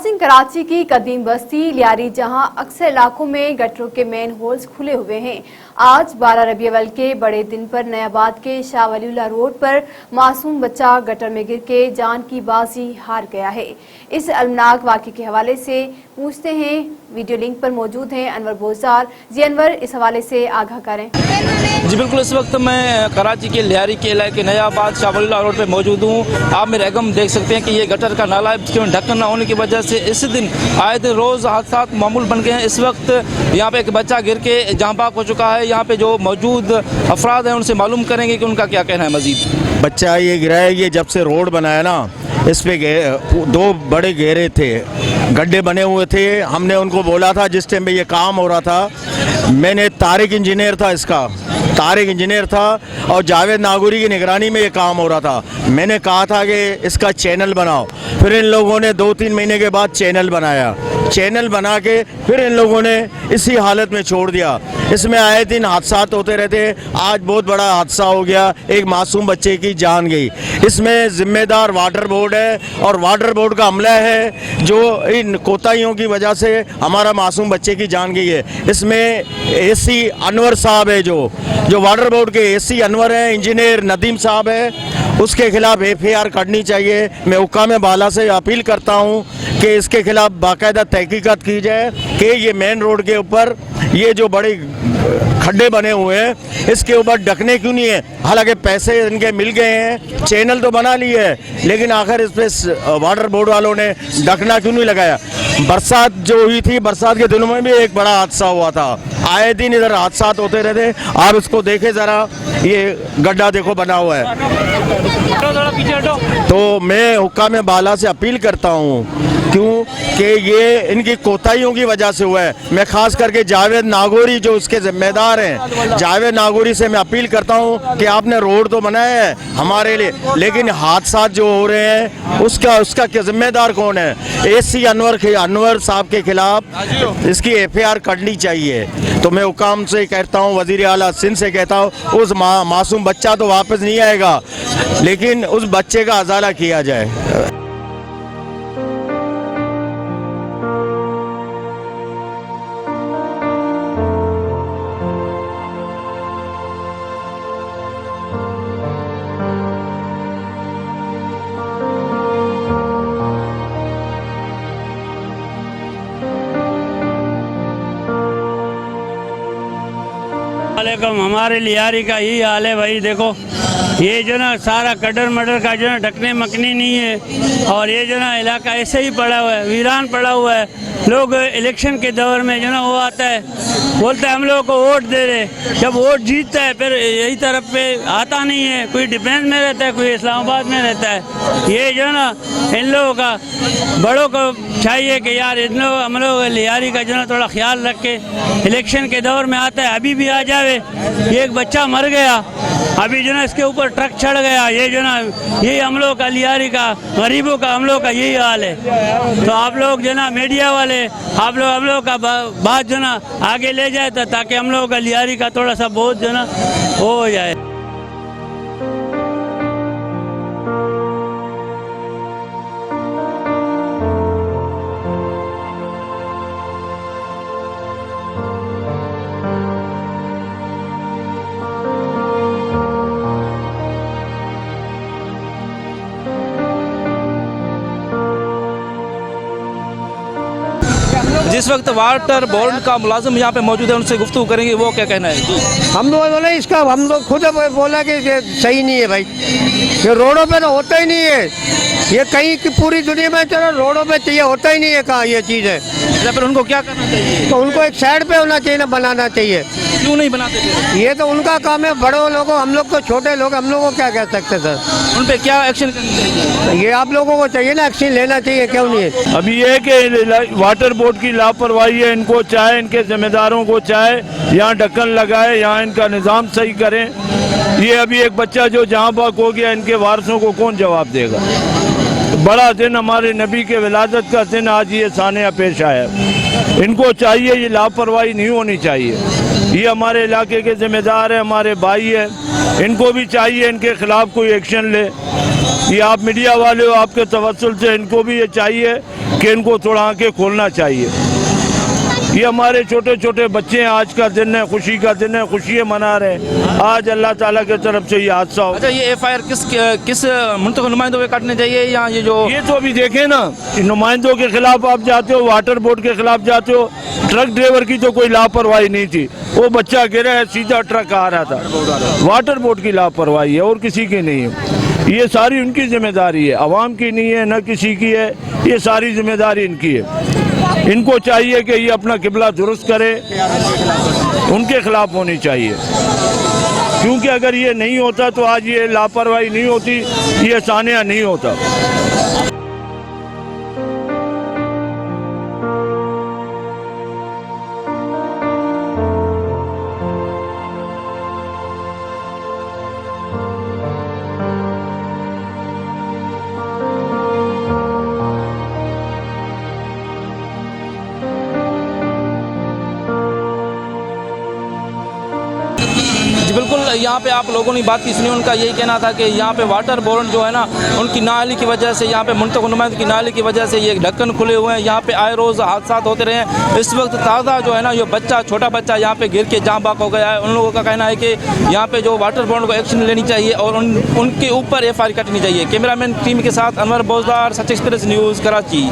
नाज़रीन, कराची की कदीम बस्ती लियारी जहां अक्सर इलाकों में गटरों के मेन होल्स खुले हुए हैं। आज 12 रबी अव्वल के बड़े दिन पर नयाबाद के शाह वलीउल्लाह रोड पर मासूम बच्चा गटर में गिर के जान की बाजी हार गया है। इस अलमनाक वाक़े के हवाले से पूछते हैं, वीडियो लिंक पर मौजूद हैं अनवर बोजार। जी अनवर, इस हवाले से आगाह करें। जी बिल्कुल, इस वक्त मैं कराची के लियारी के इलाके नयाबाद शाह वलीउल्लाह रोड पर मौजूद हूँ। आप मेरे अगम देख सकते हैं कि ये गटर का नाला है, जिसके ढक्कन न होने की वजह से इस दिन आए दिन रोज़ हादसा मामूल बन गए हैं। इस वक्त यहाँ पे एक बच्चा गिर के जहाँ पाक हो चुका है। यहाँ पे जो मौजूद अफराद हैं उनसे मालूम करेंगे कि उनका क्या कहना है। मजीद बच्चा ये गिरा है, ये जब से रोड बनाया ना, इस पे दो बड़े गहरे थे, गड्ढे बने हुए थे। हमने उनको बोला था, जिस टाइम पे ये काम हो रहा था, मैंने तारिक इंजीनियर था और जावेद नागौरी की निगरानी में ये काम हो रहा था। मैंने कहा था कि इसका चैनल बनाओ। फिर इन लोगों ने 2-3 महीने के बाद चैनल बनाया। चैनल बना के फिर इन लोगों ने इसी हालत में छोड़ दिया। इसमें आए दिन हादसा होते रहते। आज बहुत बड़ा हादसा हो गया, एक मासूम बच्चे की जान गई। इसमें जिम्मेदार वाटर बोर्ड है और वाटर बोर्ड का अमला है, जो इन कोताहियों की वजह से हमारा मासूम बच्चे की जान गई है। इसमें एसी अनवर साहब है, जो वाटर बोर्ड के एसी अनवर हैं, इंजीनियर नदीम साहब है, उसके खिलाफ FIR करनी चाहिए। मैं हुक्काम बाला से अपील करता हूं कि इसके खिलाफ बाकायदा तहकीकात की जाए कि ये मेन रोड के ऊपर ये जो बड़े खड्डे बने हुए हैं, इसके ऊपर ढकने क्यों नहीं है। हालांकि पैसे इनके मिल गए हैं, चैनल तो बना लिए है, लेकिन आखिर इस पे वाटर बोर्ड वालों ने ढकना क्यों नहीं लगाया। बरसात जो हुई थी, बरसात के दिनों में भी एक बड़ा हादसा हुआ था। आए दिन इधर हादसा होते रहते। आप इसको देखें ज़रा, ये गड्ढा देखो बना हुआ है। तो मैं हुक्काम बाला से अपील करता हूँ, क्यों कि ये इनकी कोताहियों की वजह से हुआ है। मैं खास करके जावेद नागौरी जो उसके जिम्मेदार हैं, जावेद नागौरी से मैं अपील करता हूँ कि आपने रोड तो बनाया है हमारे लिए, लेकिन हादसा जो हो रहे हैं उसका जिम्मेदार कौन है। एसी अनवर साहब के खिलाफ इसकी FIR करनी चाहिए। तो मैं हुक्काम से कहता हूँ, वज़ीर आला सिंध से कहता हूँ, उस मासूम बच्चा तो वापस नहीं आएगा, लेकिन उस बच्चे का अजाला किया जाए। हमारे लियारी का यही हाल है भाई। देखो ये जो ना सारा कटर मटर का जो ना ढकने मकनी नहीं है, और ये जो ना इलाका ऐसे ही पड़ा हुआ है, वीरान पड़ा हुआ है। लोग इलेक्शन के दौर में जो ना वो आता है, बोलता है हम लोगों को वोट दे रहे, जब वोट जीतता है फिर यही तरफ पे आता नहीं है। कोई डिफेंस में रहता है, कोई इस्लामाबाद में रहता है। ये जो ना इन लोगों का बड़ों को चाहिए कि यार इन लोग हम लोग लियारी का जो ना थोड़ा ख्याल रख के, इलेक्शन के दौर में आता है, अभी भी आ जावे। ये एक बच्चा मर गया, अभी जो ना इसके ऊपर ट्रक चढ़ गया। ये जो ना यही हम लोग का लियारी का गरीबों का हम लोग का यही हाल है। तो आप लोग जो ना मीडिया वाले आप लोग हम लोग का बात जो ना आगे ले जाए, तो ताकि हम लोग का लियारी का थोड़ा सा बहुत जो ना वो हो जाए। जिस वक्त वाटर बोर्ड का मुलाजिम यहाँ पे मौजूद है, उनसे गुफ्तगू करेंगे, वो क्या कहना है। हम लोग बोले इसका, हम लोग खुद बोला कि सही नहीं है भाई, ये रोडों पे तो होता ही नहीं है। ये कहीं की पूरी दुनिया में चलो रोडों पे चाहिए, होता ही नहीं है। कहाँ ये चीज़ है, फिर उनको क्या करना चाहिए। तो उनको एक साइड पे होना चाहिए ना, बनाना चाहिए। क्यों नहीं बनाते थे? ये तो उनका काम है, बड़ों लोगों, हम लोग तो छोटे लोग, हम लोगों को क्या कह सकते सर। उन पे क्या एक्शन करनी चाहिए? ये आप लोगों को चाहिए ना, एक्शन लेना चाहिए, क्यों नहीं है। अभी ये कि वाटर बोर्ड की लापरवाही है। इनको चाहे, इनके जिम्मेदारों को चाहे यहाँ ढक्कन लगाए, यहाँ इनका निज़ाम सही करें। ये अभी एक बच्चा जो जहाँ पाक हो गया, इनके वारसों को कौन जवाब देगा। बड़ा दिन, हमारे नबी के विलादत का दिन आज ये सानिया पेश आया। इनको चाहिए, ये लापरवाही नहीं होनी चाहिए। ये हमारे इलाके के जिम्मेदार हैं, हमारे भाई हैं, इनको भी चाहिए इनके खिलाफ कोई एक्शन ले। ये आप मीडिया वाले हो, आपके तवस्सुल से इनको भी ये चाहिए कि इनको थोड़ा आंखें खोलना चाहिए। ये हमारे छोटे छोटे बच्चे हैं, आज का दिन है, खुशी का दिन है, खुशियाँ मना रहे हैं। आज अल्लाह ताला की तरफ से ये हादसा हो। अच्छा, ये FIR किस मुंतखब नुमाइंदों पे काटने चाहिए या ये जो ये तो अभी देखें ना, नुमाइंदों के खिलाफ आप जाते हो, वाटर बोर्ड के खिलाफ जाते हो। ट्रक ड्राइवर की तो कोई लापरवाही नहीं थी, वो बच्चा गिरा है, सीधा ट्रक आ रहा था। वाटर बोर्ड की लापरवाही है और किसी की नहीं है। ये सारी उनकी जिम्मेदारी है, आवाम की नहीं है, न किसी की है। ये सारी जिम्मेदारी इनकी है। इनको चाहिए कि ये अपना किबला दुरुस्त करे, उनके खिलाफ होनी चाहिए। क्योंकि अगर ये नहीं होता तो आज ये लापरवाही नहीं होती, ये सानिया नहीं होता। जी बिल्कुल, यहाँ पे आप लोगों ने बात की सुनी, उनका यही कहना था कि यहाँ पे वाटर बोर्ड जो है ना, उनकी नाली की वजह से, यहाँ पे मुंतखब नुमाइंदों की नाली की वजह से ये ढक्कन खुले हुए हैं। यहाँ पे आए रोज़ हादसा होते रहे हैं। इस वक्त ताज़ा जो है ना, ये बच्चा, छोटा बच्चा यहाँ पे गिर के जाँ बाक हो गया है। उन लोगों का कहना है कि यहाँ पे जो वाटर बोर्ड को एक्शन लेनी चाहिए और उनके ऊपर FIR कटनी चाहिए। कैमरामैन टीम के साथ अनवर बोजदार, सच एक्सप्रेस न्यूज़, कराची।